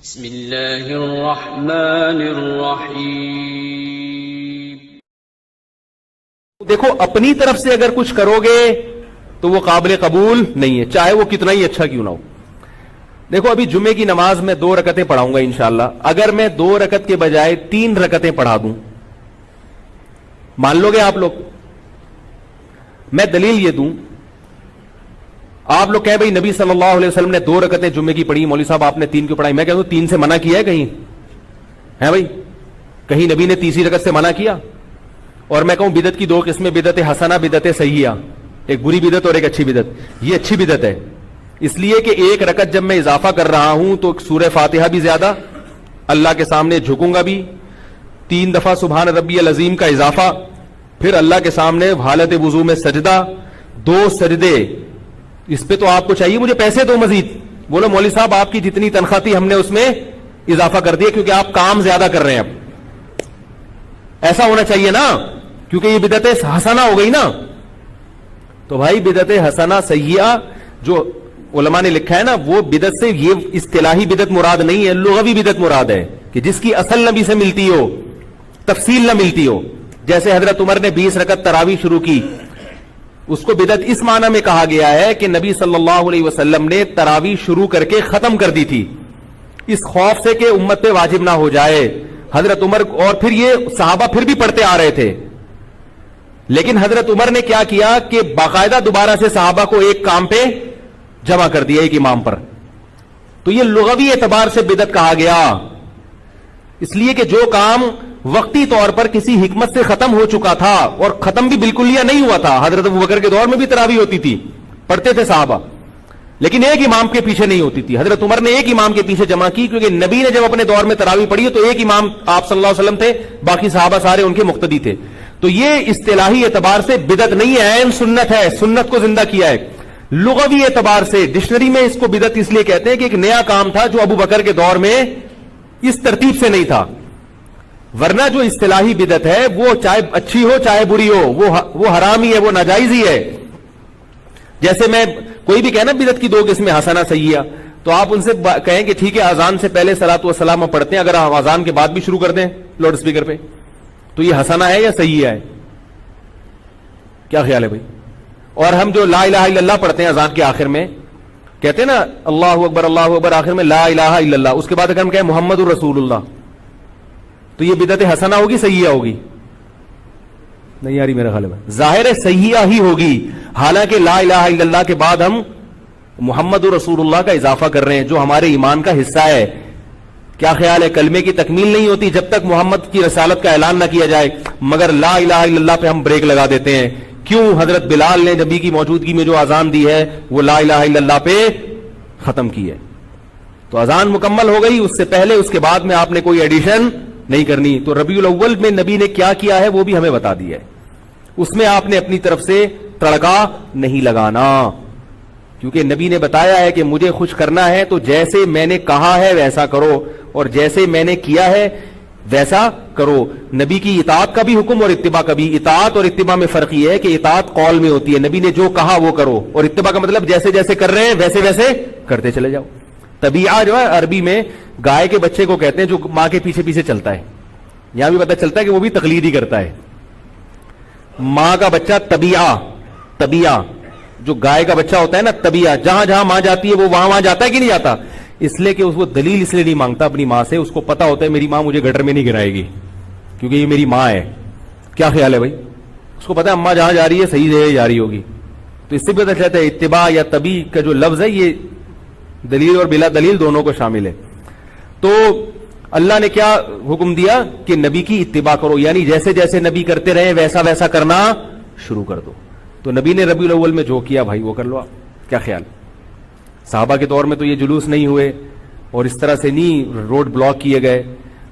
بسم اللہ الرحمن الرحیم۔ دیکھو اپنی طرف سے اگر کچھ کرو گے تو وہ قابل قبول نہیں ہے، چاہے وہ کتنا ہی اچھا کیوں نہ ہو۔ دیکھو ابھی جمعے کی نماز میں 2 رکعتیں پڑھاؤں گا انشاءاللہ، اگر میں 2 رکعت کے بجائے 3 رکعتیں پڑھا دوں، مان لو گے آپ لوگ؟ میں دلیل یہ دوں، آپ لوگ کہیں بھائی نبی صلی اللہ علیہ وسلم نے 2 رکعتیں جمعے کی پڑھی، مولوی صاحب آپ نے 3 کیوں پڑھائی؟ میں کہتا ہوں 3 سے منع کیا ہے کہیں؟ ہے بھائی کہیں نبی نے تیسری رکعت سے منع کیا؟ اور میں کہوں بدعت کی 2 قسمیں، بدعت حسنہ، بدعت سیئہ، ایک بری بدعت اور ایک اچھی بدعت۔ یہ اچھی بدعت ہے اس لیے کہ 1 رکعت جب میں اضافہ کر رہا ہوں تو سورہ فاتحہ بھی زیادہ، اللہ کے سامنے جھکوں گا بھی، 3 دفعہ سبحان ربی العظیم کا اضافہ، پھر اللہ کے سامنے حالت وضو میں سجدہ، 2 سجدے۔ اس پہ تو آپ کو چاہیے مجھے پیسے دو مزید، بولو مولوی صاحب آپ کی جتنی تنخواہ تھی ہم نے اس میں اضافہ کر دیا کیونکہ آپ کام زیادہ کر رہے ہیں۔ اب ایسا ہونا چاہیے نا، کیونکہ یہ بدعت حسنہ ہو گئی نا۔ تو بھائی بدعت حسنہ سیئہ جو علماء نے لکھا ہے نا، وہ بدعت سے یہ اصطلاحی بدعت مراد نہیں ہے، لغوی بدعت مراد ہے کہ جس کی اصل نبی سے ملتی ہو، تفصیل نہ ملتی ہو۔ جیسے حضرت عمر نے 20 رکعت تراویح شروع کی، اس کو بدعت اس معنی میں کہا گیا ہے کہ نبی صلی اللہ علیہ وسلم نے تراویح شروع کر کے ختم کر دی تھی، اس خوف سے کہ امت پہ واجب نہ ہو جائے۔ حضرت عمر، اور پھر یہ صحابہ پھر بھی پڑھتے آ رہے تھے، لیکن حضرت عمر نے کیا کیا کہ باقاعدہ دوبارہ سے صحابہ کو ایک کام پہ جمع کر دیا، ایک امام پر۔ تو یہ لغوی اعتبار سے بدعت کہا گیا، اس لیے کہ جو کام وقتی طور پر کسی حکمت سے ختم ہو چکا تھا، اور ختم بھی بالکل یا نہیں ہوا تھا، حضرت ابوبکر کے دور میں بھی تراویح ہوتی تھی، پڑھتے تھے صحابہ، لیکن ایک امام کے پیچھے نہیں ہوتی تھی۔ حضرت عمر نے ایک امام کے پیچھے جمع کی کیونکہ نبی نے جب اپنے دور میں تراویح پڑھی تو ایک امام آپ صلی اللہ علیہ وسلم تھے، باقی صحابہ سارے ان کے مقتدی تھے۔ تو یہ اصطلاحی اعتبار سے بدعت نہیں ہے، عین سنت ہے، سنت کو زندہ کیا ہے۔ لغوی اعتبار سے ڈکشنری میں اس کو بدعت اس لیے کہتے ہیں کہ ایک نیا کام تھا جو ابو بکر کے دور میں اس ترتیب سے نہیں تھا، ورنہ جو اصطلاحی بدعت ہے وہ چاہے اچھی ہو چاہے بری ہو، وہ حرام ہی ہے، وہ ناجائز ہی ہے۔ جیسے میں کوئی بھی کہنا بدعت کی 2 قسمیں حسنہ سیئہ، تو آپ ان سے کہیں کہ ٹھیک ہے اذان سے پہلے صلاۃ والسلام ہم پڑھتے ہیں، اگر ہم اذان کے بعد بھی شروع کر دیں لاؤڈ اسپیکر پہ تو یہ حسنہ ہے یا سیئہ ہے؟ کیا خیال ہے بھائی؟ اور ہم جو لا الہ الا اللہ پڑھتے ہیں اذان کے آخر میں، کہتے ہیں نا اللہ اکبر آخر میں لا الہ الا اللہ، اس کے بعد اگر ہم کہیں محمد الرسول اللہ، تو یہ بدعت حسنہ ہوگی سیئہ ہوگی؟ نہیں یاری میرا خیال ہے ظاہر ہے سیئہ ہی ہوگی، حالانکہ لا الہ الا اللہ کے بعد ہم محمد رسول اللہ کا اضافہ کر رہے ہیں جو ہمارے ایمان کا حصہ ہے۔ کیا خیال ہے؟ کلمے کی تکمیل نہیں ہوتی جب تک محمد کی رسالت کا اعلان نہ کیا جائے، مگر لا الہ الا اللہ پہ ہم بریک لگا دیتے ہیں۔ کیوں؟ حضرت بلال نے نبی کی موجودگی میں جو اذان دی ہے وہ لا الہ الا اللہ پہ ختم کی ہے۔ تو اذان مکمل ہو گئی، اس سے پہلے اس کے بعد میں آپ نے کوئی ایڈیشن نہیں کرنی۔ تو ربیع الاول میں نبی نے کیا کیا ہے وہ بھی ہمیں بتا دیا ہے، اس میں آپ نے اپنی طرف سے تڑکا نہیں لگانا، کیونکہ نبی نے بتایا ہے کہ مجھے خوش کرنا ہے تو جیسے میں نے کہا ہے ویسا کرو، اور جیسے میں نے کیا ہے ویسا کرو۔ نبی کی اطاعت کا بھی حکم اور اتباع کا بھی۔ اطاعت اور اتباع میں فرق یہ ہے کہ اطاعت قول میں ہوتی ہے، نبی نے جو کہا وہ کرو، اور اتباع کا مطلب جیسے جیسے کر رہے ہیں ویسے ویسے کرتے چلے جاؤ۔ طبیعہ جو ہے عربی میں گائے کے بچے کو کہتے ہیں جو ماں کے پیچھے پیچھے چلتا ہے، یہاں بھی پتہ چلتا ہے کہ وہ بھی تقلید ہی کرتا ہے۔ ماں کا بچہ طبیعہ جو گائے کا بچہ ہوتا ہے نا، طبیعہ جہاں جہاں ماں جاتی ہے وہ وہاں جاتا ہے کہ نہیں جاتا؟ اس لیے کہ اس کو دلیل اس لیے نہیں مانگتا اپنی ماں سے، اس کو پتا ہوتا ہے میری ماں مجھے گٹر میں نہیں گرائے گی کیونکہ یہ میری ماں ہے۔ کیا خیال ہے بھائی؟ اس کو پتا ہے اماں جہاں جا رہی ہے صحیح جگہ جا رہی ہوگی۔ تو اس سے بھی پتا چلتا ہے اتباع یا طبیع کا جو لفظ ہے یہ دلیل اور بلا دلیل دونوں کو شامل ہے۔ تو اللہ نے کیا حکم دیا کہ نبی کی اتباع کرو، یعنی جیسے جیسے نبی کرتے رہے ویسا ویسا کرنا شروع کر دو۔ تو نبی نے ربیع الاول میں جو کیا بھائی وہ کر لو آپ۔ کیا خیال؟ صحابہ کے دور میں تو یہ جلوس نہیں ہوئے اور اس طرح سے نہیں روڈ بلاک کیے گئے۔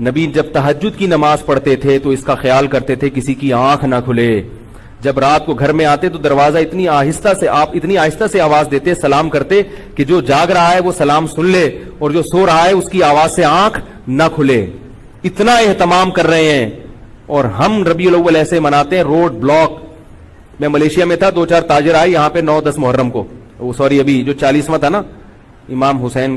نبی جب تہجد کی نماز پڑھتے تھے تو اس کا خیال کرتے تھے کسی کی آنکھ نہ کھلے۔ جب رات کو گھر میں آتے تو دروازہ اتنی آہستہ سے آواز دیتے، سلام کرتے کہ جو جاگ رہا ہے وہ سلام سن لے اور جو سو رہا ہے اس کی آواز سے آنکھ نہ کھلے۔ اتنا اہتمام کر رہے ہیں، اور ہم ربیع الاول ایسے مناتے ہیں روڈ بلاک۔ میں ملیشیا میں تھا، 2-4 تاجر آئے یہاں پہ 9-10 محرم کو، ابھی جو 40واں تھا نا امام حسین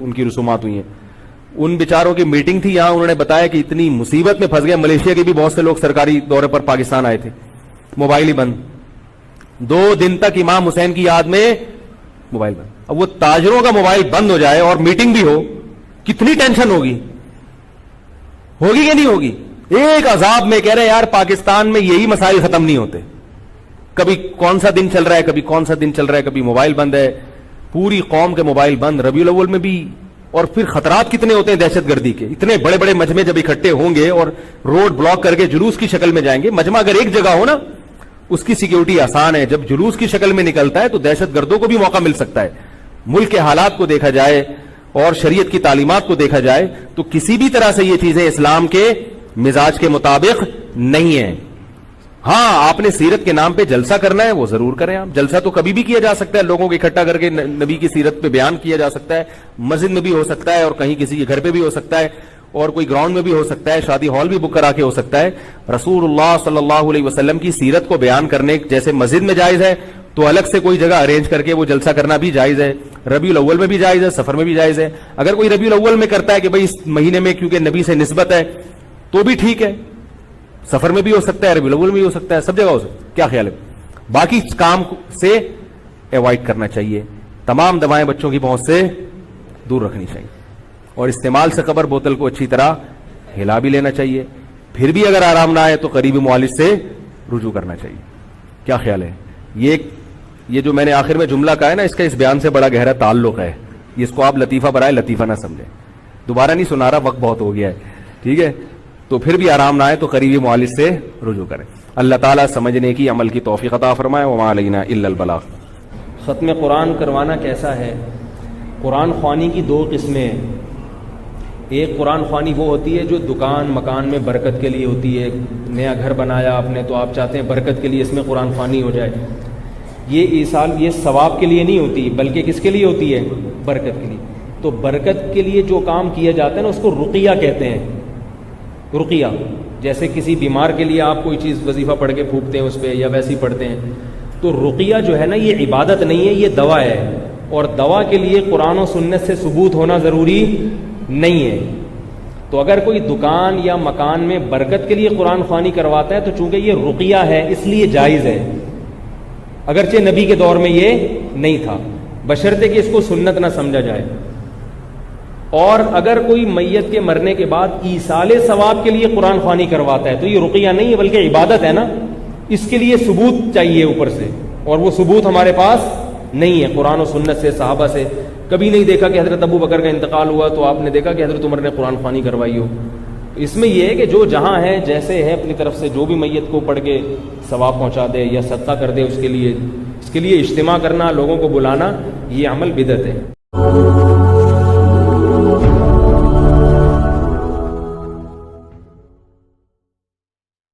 ان کی رسومات ہوئی ہیں. ان بیچاروں کی میٹنگ تھی یہاں, انہوں نے بتایا کہ اتنی مصیبت میں پھنس گئے. ملیشیا کے بھی بہت سے لوگ سرکاری دورے پر پاکستان آئے تھے, موبائل ہی بند. 2 دن تک امام حسین کی یاد میں موبائل بند. اب وہ تاجروں کا موبائل بند ہو جائے اور میٹنگ بھی ہو, کتنی ٹینشن ہوگی کہ نہیں ہوگی؟ ایک عذاب میں کہہ رہے یار پاکستان میں یہی مسائل ختم نہیں ہوتے. کبھی کون سا دن چل رہا ہے, کبھی کون سا دن چل رہا ہے, کبھی موبائل بند ہے, پوری قوم کے موبائل بند. ربیع الاول میں بھی. اور پھر خطرات کتنے ہوتے ہیں دہشت گردی کے. اتنے بڑے بڑے مجمع جب اکٹھے ہوں گے اور روڈ بلاک کر کے جلوس کی شکل میں جائیں گے. مجمع اگر ایک جگہ ہو نا اس کی سیکیورٹی آسان ہے, جب جلوس کی شکل میں نکلتا ہے تو دہشت گردوں کو بھی موقع مل سکتا ہے. ملک کے حالات کو دیکھا جائے اور شریعت کی تعلیمات کو دیکھا جائے تو کسی بھی طرح سے یہ چیزیں اسلام کے مزاج کے مطابق نہیں ہیں. ہاں آپ نے سیرت کے نام پہ جلسہ کرنا ہے وہ ضرور کریں. آپ جلسہ تو کبھی بھی کیا جا سکتا ہے, لوگوں کو اکٹھا کر کے نبی کی سیرت پہ بیان کیا جا سکتا ہے. مسجد میں بھی ہو سکتا ہے اور کہیں کسی کے گھر پہ بھی ہو سکتا ہے اور کوئی گراؤنڈ میں بھی ہو سکتا ہے, شادی ہال بھی بک کرا کے ہو سکتا ہے. رسول اللہ صلی اللہ علیہ وسلم کی سیرت کو بیان کرنے جیسے مسجد میں جائز ہے تو الگ سے کوئی جگہ ارینج کر کے وہ جلسہ کرنا بھی جائز ہے. ربیع الاول میں بھی جائز ہے, سفر میں بھی جائز ہے. اگر کوئی ربیع الاول میں کرتا ہے کہ بھئی اس مہینے میں کیونکہ نبی سے نسبت ہے تو بھی ٹھیک ہے, سفر میں بھی ہو سکتا ہے, ربیع الاول میں بھی ہو سکتا ہے, سب جگہ ہو سکتا ہے. کیا خیال ہے؟ باقی کام سے ایوائڈ کرنا چاہیے. تمام دوائیں بچوں کی پہنچ سے دور رکھنی چاہیے اور استعمال سے قبل بوتل کو اچھی طرح ہلا بھی لینا چاہیے. پھر بھی اگر آرام نہ آئے تو قریبی معالج سے رجوع کرنا چاہیے. کیا خیال ہے؟ یہ جو میں نے آخر میں جملہ کہا ہے نا, اس کا اس بیان سے بڑا گہرا تعلق ہے. اس کو آپ لطیفہ برائے لطیفہ نہ سمجھیں. دوبارہ نہیں سنا رہا, وقت بہت ہو گیا ہے, ٹھیک ہے؟ تو پھر بھی آرام نہ آئے تو قریبی معالج سے رجوع کریں. اللہ تعالیٰ سمجھنے کی, عمل کی توفیق عطا فرمائے. وما علینا الا البلاغ. ختم قرآن کروانا کیسا ہے؟ قرآن خوانی کی 2 قسمیں ہیں. ایک قرآن خوانی وہ ہوتی ہے جو دکان مکان میں برکت کے لیے ہوتی ہے. نیا گھر بنایا آپ نے تو آپ چاہتے ہیں برکت کے لیے اس میں قرآن خوانی ہو جائے. یہ ثواب کے لیے نہیں ہوتی بلکہ کس کے لیے ہوتی ہے؟ برکت کے لیے. تو برکت کے لیے جو کام کیا جاتا ہے نا اس کو رقیہ کہتے ہیں. رقیہ جیسے کسی بیمار کے لیے آپ کوئی چیز وظیفہ پڑھ کے پھونکتے ہیں اس پہ یا ویسے ہی پڑھتے ہیں. تو رقیہ جو ہے نا یہ عبادت نہیں ہے, یہ دوا ہے. اور دوا کے لیے قرآن و سنت سے ثبوت ہونا ضروری نہیں ہے. تو اگر کوئی دکان یا مکان میں برکت کے لیے قرآن خوانی کرواتا ہے تو چونکہ یہ رقیہ ہے اس لیے جائز ہے, اگرچہ نبی کے دور میں یہ نہیں تھا, بشرطے کہ اس کو سنت نہ سمجھا جائے. اور اگر کوئی میت کے مرنے کے بعد ایصال ثواب کے لیے قرآن خوانی کرواتا ہے تو یہ رقیہ نہیں ہے بلکہ عبادت ہے نا, اس کے لیے ثبوت چاہیے اوپر سے, اور وہ ثبوت ہمارے پاس نہیں ہے. قرآن و سنت سے, صحابہ سے کبھی نہیں دیکھا کہ حضرت ابو بکر کا انتقال ہوا تو آپ نے دیکھا کہ حضرت عمر نے قرآن خوانی کروائی ہو. اس میں یہ ہے کہ جو جہاں ہے جیسے ہے اپنی طرف سے جو بھی میت کو پڑھ کے ثواب پہنچا دے یا صدقہ کر دے, اس کے لیے اجتماع کرنا, لوگوں کو بلانا, یہ عمل بدعت ہے.